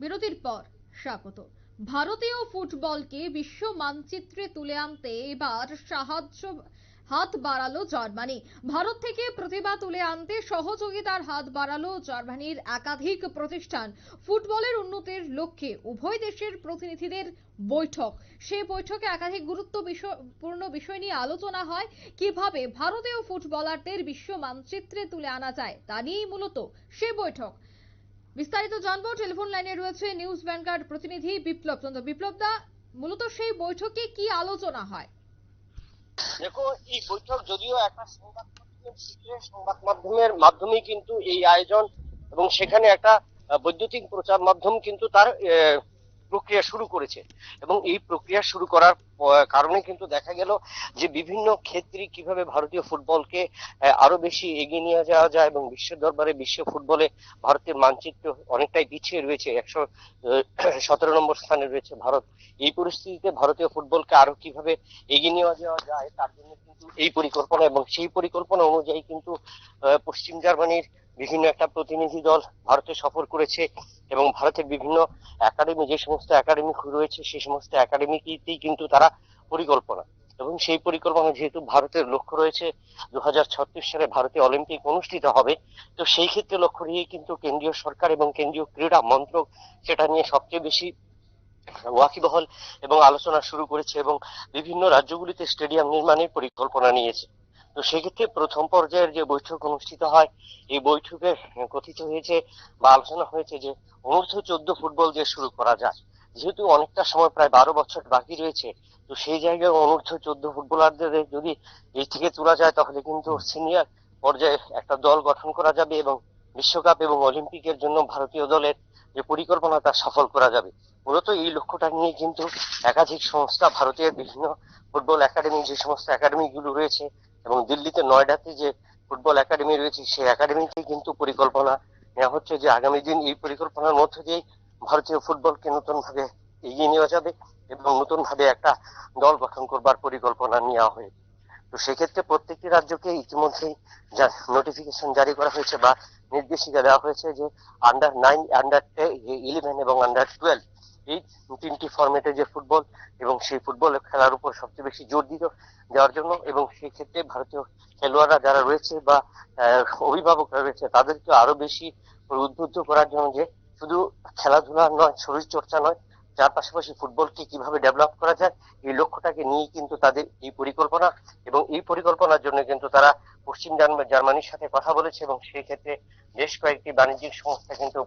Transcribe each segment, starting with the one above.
বিরতির পর স্বাগত। ভারতীয় ফুটবলকে বিশ্ব মানচিত্রে তুলে আনতে এবার হাত বাড়ালো জার্মানি। ভারত থেকে প্রতিভা তুলে আনতে সহযোগিতার হাত বাড়ালো জার্মানির একাধিক প্রতিষ্ঠান। ফুটবলের উন্নতির লক্ষ্যে উভয় দেশের প্রতিনিধিদের বৈঠক। সেই বৈঠকে একাধিক গুরুত্বপূর্ণ বিষয় নিয়ে আলোচনা হয়। কিভাবে ভারতীয় ফুটবলারদের বিশ্ব মানচিত্রে তুলে আনা যায় তা নিয়েই মূলত সেই বৈঠক। বিস্তারিত জানবো, টেলিফোন লাইনে রয়েছে নিউজ ভ্যানগার্ড প্রতিনিধি বিপ্লব চন্দ্র। বিপ্লব দা, মূলত সেই বৈঠকে কি আলোচনা হয়? দেখো, এই বৈঠক যদিও একটা সংবাদ মাধ্যমের মাধ্যমে কিন্তু এই আয়োজন, এবং সেখানে একটা বৈদ্যুতিক প্রচার মাধ্যম কিন্তু তার প্রক্রিয়া শুরু করেছে। এবং এই প্রক্রিয়া শুরু করার কারণে কিন্তু দেখা গেল যে বিভিন্ন ক্ষেত্রে কিভাবে ভারতীয় ফুটবলকে আরো বেশি এগিয়ে নিয়ে যাওয়া যায়, এবং বিশ্ব দরবারে বিশ্ব ফুটবলে ভারতের মানচিত্র অনেকটাই পিছিয়ে রয়েছে, 117 নম্বর স্থানে রয়েছে ভারত। এই পরিস্থিতিতে ভারতীয় ফুটবলকে আরো কিভাবে এগিয়ে নিয়ে যাওয়া যায় তার জন্য কিন্তু এই পরিকল্পনা, এবং সেই পরিকল্পনা অনুযায়ী কিন্তু পশ্চিম জার্মানির বিভিন্ন একটা প্রতিনিধি দল ভারতে সফর করেছে। এবং ভারতের বিভিন্ন একাডেমি, যে সমস্ত একাডেমি রয়েছে সেই সমস্ত একাডেমিতেই কিন্তু তারা পরিকল্পনা, এবং সেই পরিকল্পনা যেহেতু ভারতের লক্ষ্য রয়েছে 2036 সালে ভারতে অলিম্পিক অনুষ্ঠিত হবে, তো সেই ক্ষেত্রে লক্ষ্য নিয়ে কিন্তু কেন্দ্রীয় সরকার এবং কেন্দ্রীয় ক্রীড়া মন্ত্রক সেটা নিয়ে সবচেয়ে বেশি ওয়াকিবহল এবং আলোচনা শুরু করেছে, এবং বিভিন্ন রাজ্যগুলিতে স্টেডিয়াম নির্মাণের পরিকল্পনা নিয়েছে। তো সেক্ষেত্রে প্রথম পর্যায়ের যে বৈঠক অনুষ্ঠিত হয়, এই বৈঠকে কথিত হয়েছে বা আলোচনা হয়েছে যে অনূর্ধ্ব 14 ফুটবল দিয়ে শুরু করা যায়। যেহেতু অনেকটা সময়, প্রায় 12 বছর বাকি রয়েছে, তো সেই জায়গায় অনূর্ধ্ব 14 ফুটবলারদের যদি এই থেকে তোলা যায় তাহলে কিন্তু সিনিয়র পর্যায়ে একটা দল গঠন করা যাবে, এবং বিশ্বকাপ এবং অলিম্পিকের জন্য ভারতীয় দলের যে পরিকল্পনা তা সফল করা যাবে। মূলত এই লক্ষ্যটা নিয়ে কিন্তু একাধিক সংস্থা, ভারতের বিভিন্ন ফুটবল একাডেমি, যে সমস্ত একাডেমি গুলো রয়েছে, এবং দিল্লিতে নয়ডাতে যে ফুটবল একাডেমি রয়েছে সেই একাডেমিতে কিন্তু পরিকল্পনা নেওয়া হচ্ছে যে আগামী দিন এই পরিকল্পনার মধ্য দিয়ে ভারতীয় ফুটবলকে নতুন ভাবে এগিয়ে নেওয়া যাবে, এবং নতুন ভাবে একটা দল গঠন করবার পরিকল্পনা নেওয়া হয়েছে। তো সেক্ষেত্রে প্রত্যেকটি রাজ্যকে ইতিমধ্যেই নোটিফিকেশন জারি করা হয়েছে বা নির্দেশিকা দেওয়া হয়েছে যে আন্ডার 9, আন্ডার 11 এবং আন্ডার 12, এই তিনটি ফরম্যাটে যে ফুটবল, এবং সেই ফুটবল খেলার উপর সবচেয়ে বেশি জোর দেওয়ার জন্য, এবং সেই ক্ষেত্রে ভারতীয় খেলোয়াড়রা যারা রয়েছে বা অভিভাবকরা রয়েছে তাদেরকে আরো বেশি উদ্বুদ্ধ করার জন্য যে শুধু খেলাধুলা নয়, শরীর চর্চা নয়, যার পাশাপাশি ফুটবলকে কিভাবে ডেভেলপ করা যায় এই লক্ষ্যটাকে নিয়ে কিন্তু তাদের এই পরিকল্পনা। এবং এই পরিকল্পনার জন্য কিন্তু তারা পশ্চিম জার্মানির সাথে কথা বলেছে, এবং সেই ক্ষেত্রে বেশ কয়েকটি বাণিজ্যিক সংস্থা কিন্তু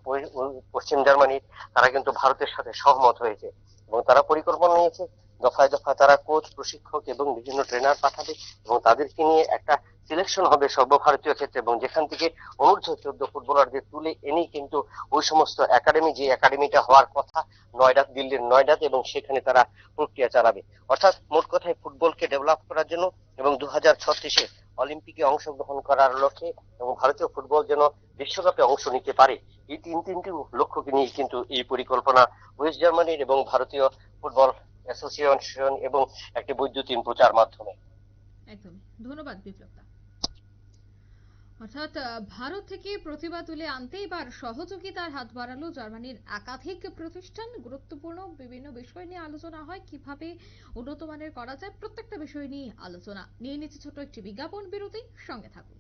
পশ্চিম জার্মানির তারা কিন্তু ভারতের সাথে সহমত হয়েছে, এবং তারা পরিকল্পনা নিয়েছে দফায় দফায় তারা কোচ, প্রশিক্ষক এবং বিভিন্ন ট্রেনার পাঠাবে, এবং তাদেরকে নিয়ে একটা সিলেকশন হবে সর্বভারতীয় ক্ষেত্রে, এবং যেখান থেকে অনূর্ধ্ব 14 ফুটবলারদের তুলে এনেই কিন্তু ওই সমস্ত একাডেমি, যে একাডেমিটা হওয়ার কথা দিল্লির নয়ডাতে, এবং সেখানে তারা প্রক্রিয়া চালাবে। অর্থাৎ মোট কথায় ফুটবলকে ডেভেলপ করার জন্য এবং 2036-এ অলিম্পিকে অংশগ্রহণ করার লক্ষ্যে, এবং ভারতীয় ফুটবল যেন বিশ্বকাপে অংশ নিতে পারে, এই তিনটি লক্ষ্যকে নিয়ে কিন্তু এই পরিকল্পনা ওয়েস্ট জার্মানির এবং ভারতীয় ফুটবল অ্যাসোসিয়েশন এবং একটি বৈদ্যুতিন প্রচার মাধ্যমে। একদম, ধন্যবাদ বিপ্লব দা। অর্থাৎ ভারত থেকে প্রতিভা তুলে আনতে এবার সহযোগিতার হাত বাড়ালো জার্মানির একাধিক প্রতিষ্ঠান। গুরুত্বপূর্ণ বিভিন্ন বিষয় নিয়ে আলোচনা হয়, কিভাবে উন্নত মানের করা যায় প্রত্যেকটা বিষয় নিয়ে আলোচনা নিয়ে নিচ্ছে ছোট একটি বিজ্ঞাপন বিরতি। সঙ্গে থাকুন।